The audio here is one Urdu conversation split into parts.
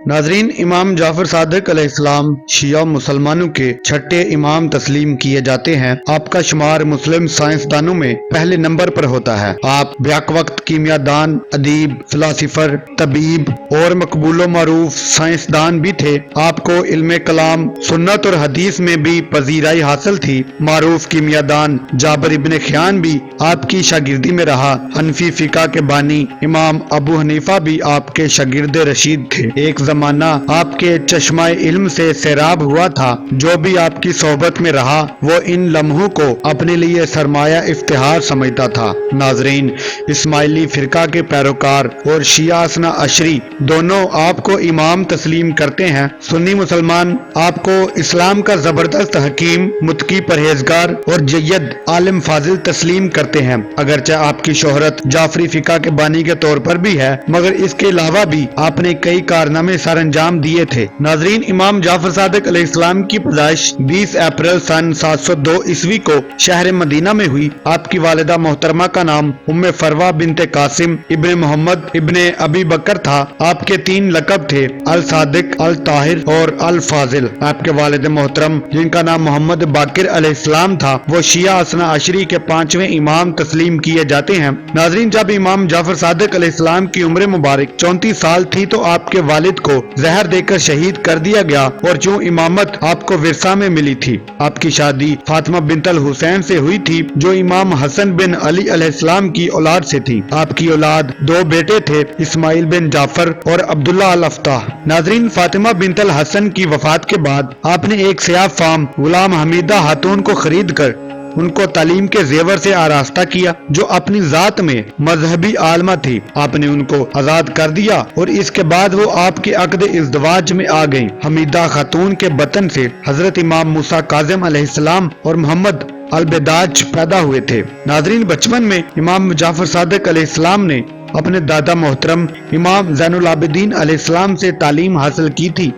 ناظرین، امام جعفر صادق علیہ السلام شیعہ مسلمانوں کے چھٹے امام تسلیم کیے جاتے ہیں۔ آپ کا شمار مسلم سائنسدانوں میں پہلے نمبر پر ہوتا ہے۔ آپ بیک وقت کیمیا دان، ادیب، فلاسفر، طبیب اور مقبول و معروف سائنسدان بھی تھے۔ آپ کو علم کلام، سنت اور حدیث میں بھی پذیرائی حاصل تھی۔ معروف کیمیا دان جابر ابن خیان بھی آپ کی شاگردی میں رہا۔ حنفی فقہ کے بانی امام ابو حنیفہ بھی آپ کے شاگرد رشید تھے۔ ایک زمانہ آپ کے چشمہ علم سے سیراب ہوا تھا۔ جو بھی آپ کی صحبت میں رہا وہ ان لمحوں کو اپنے لیے سرمایہ افتخار سمجھتا تھا۔ ناظرین، اسماعیلی فرقہ کے پیروکار اور شیعہ اثنا عشری دونوں آپ کو امام تسلیم کرتے ہیں۔ سنی مسلمان آپ کو اسلام کا زبردست حکیم، متقی، پرہیزگار اور جید عالم فاضل تسلیم کرتے ہیں۔ اگرچہ آپ کی شہرت جعفری فقہ کے بانی کے طور پر بھی ہے، مگر اس کے علاوہ بھی آپ نے کئی کارنامے سر انجام دیے تھے۔ ناظرین، امام جعفر صادق علیہ السلام کی پیدائش 20 اپریل سن 702 عیسوی کو شہر مدینہ میں ہوئی۔ آپ کی والدہ محترمہ کا نام ام فروہ بنت قاسم ابن محمد ابن ابی بکر تھا۔ آپ کے 3 لقب تھے، الصادق، الطاہر اور الفاضل۔ آپ کے والد محترم جن کا نام محمد باقر علیہ السلام تھا، وہ شیعہ اثنا عشری کے 5ویں امام تسلیم کیے جاتے ہیں۔ ناظرین، جب امام جعفر صادق علیہ السلام کی عمر مبارک 34 سال تھی تو آپ کے والد کو زہر دے کر شہید کر دیا گیا، اور جو امامت آپ کو ورثہ میں ملی تھی۔ آپ کی شادی فاطمہ بنت الحسین سے ہوئی تھی، جو امام حسن بن علی علیہ السلام کی اولاد سے تھی۔ آپ کی اولاد 2 بیٹے تھے، اسماعیل بن جعفر اور عبداللہ الافتاح۔ ناظرین، فاطمہ بنت الحسن کی وفات کے بعد آپ نے ایک سیاہ فام غلام حمیدہ خاتون کو خرید کر ان کو تعلیم کے زیور سے آراستہ کیا، جو اپنی ذات میں مذہبی عالمہ تھی۔ آپ نے ان کو آزاد کر دیا اور اس کے بعد وہ آپ کے عقد ازدواج میں آ گئیں۔ حمیدہ خاتون کے بطن سے حضرت امام موسیٰ کاظم علیہ السلام اور محمد البداج پیدا ہوئے تھے۔ ناظرین، بچپن میں امام جعفر صادق علیہ السلام نے اپنے دادا محترم امام زین العابدین علیہ السلام سے تعلیم حاصل کی تھی۔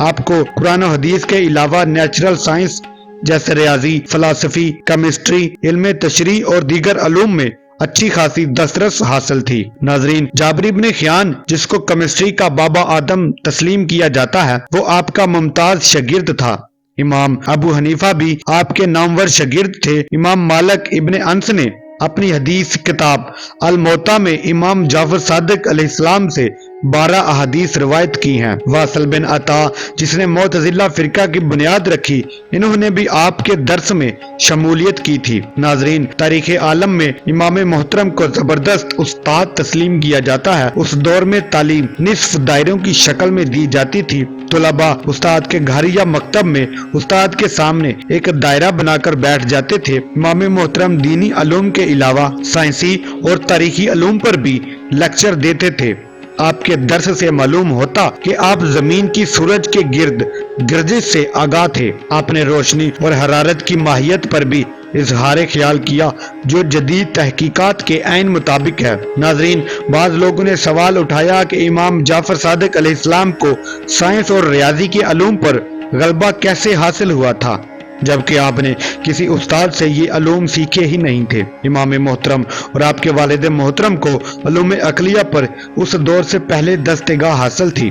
آپ کو قرآن و حدیث کے علاوہ نیچرل سائنس جیسے ریاضی، فلسفی، کیمسٹری، علم تشریح اور دیگر علوم میں اچھی خاصی دسترس حاصل تھی۔ ناظرین، جابر ابن خیان جس کو کیمسٹری کا بابا آدم تسلیم کیا جاتا ہے، وہ آپ کا ممتاز شاگرد تھا۔ امام ابو حنیفہ بھی آپ کے نامور شاگرد تھے۔ امام مالک ابن انس نے اپنی حدیث کتاب الموطا میں امام جعفر صادق علیہ السلام سے 12 احادیث روایت کی ہیں۔ واصل بن عطا جس نے معتزلہ فرقہ کی بنیاد رکھی، انہوں نے بھی آپ کے درس میں شمولیت کی تھی۔ ناظرین، تاریخ عالم میں امام محترم کو زبردست استاد تسلیم کیا جاتا ہے۔ اس دور میں تعلیم نصف دائروں کی شکل میں دی جاتی تھی۔ طلباء استاد کے گھر یا مکتب میں استاد کے سامنے ایک دائرہ بنا کر بیٹھ جاتے تھے۔ امام محترم دینی علوم کے علاوہ سائنسی اور تاریخی علوم پر بھی لیکچر دیتے تھے۔ آپ کے درس سے معلوم ہوتا کہ آپ زمین کی سورج کے گرد گردش سے آگاہ تھے۔ آپ نے روشنی اور حرارت کی ماہیت پر بھی اظہار خیال کیا، جو جدید تحقیقات کے عین مطابق ہے۔ ناظرین، بعض لوگوں نے سوال اٹھایا کہ امام جعفر صادق علیہ السلام کو سائنس اور ریاضی کے علوم پر غلبہ کیسے حاصل ہوا تھا، جبکہ آپ نے کسی استاد سے یہ علوم سیکھے ہی نہیں تھے۔ امام محترم اور آپ کے والد محترم کو علوم عقلیہ پر اس دور سے پہلے دستگاہ حاصل تھی،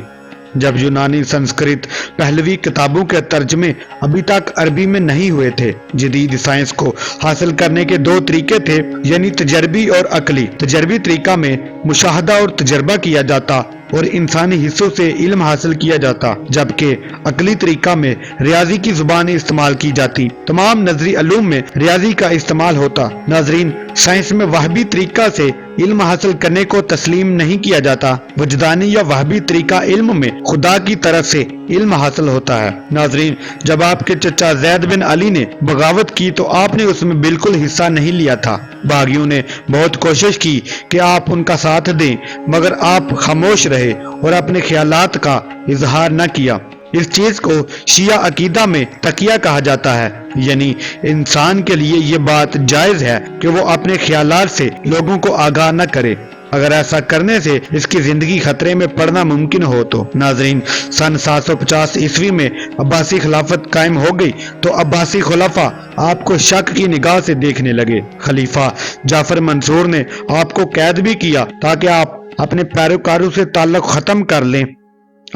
جب یونانی، سنسکرت، پہلوی کتابوں کے ترجمے ابھی تک عربی میں نہیں ہوئے تھے۔ جدید سائنس کو حاصل کرنے کے 2 طریقے تھے، یعنی تجربی اور عقلی۔ تجربی طریقہ میں مشاہدہ اور تجربہ کیا جاتا اور انسانی حصوں سے علم حاصل کیا جاتا، جبکہ عقلی طریقہ میں ریاضی کی زبان استعمال کی جاتی۔ تمام نظری علوم میں ریاضی کا استعمال ہوتا۔ ناظرین، سائنس میں وہابی طریقہ سے علم حاصل کرنے کو تسلیم نہیں کیا جاتا۔ وجدانی یا وہابی طریقہ علم میں خدا کی طرف سے علم حاصل ہوتا ہے۔ ناظرین، جب آپ کے چچا زید بن علی نے بغاوت کی تو آپ نے اس میں بالکل حصہ نہیں لیا تھا۔ باغیوں نے بہت کوشش کی کہ آپ ان کا ساتھ دیں، مگر آپ خاموش رہے اور اپنے خیالات کا اظہار نہ کیا۔ اس چیز کو شیعہ عقیدہ میں تقیہ کہا جاتا ہے، یعنی انسان کے لیے یہ بات جائز ہے کہ وہ اپنے خیالات سے لوگوں کو آگاہ نہ کرے، اگر ایسا کرنے سے اس کی زندگی خطرے میں پڑنا ممکن ہو تو۔ ناظرین، سن 750 عیسوی میں عباسی خلافت قائم ہو گئی تو عباسی خلفاء آپ کو شک کی نگاہ سے دیکھنے لگے۔ خلیفہ جعفر منصور نے آپ کو قید بھی کیا تاکہ آپ اپنے پیروکاروں سے تعلق ختم کر لیں۔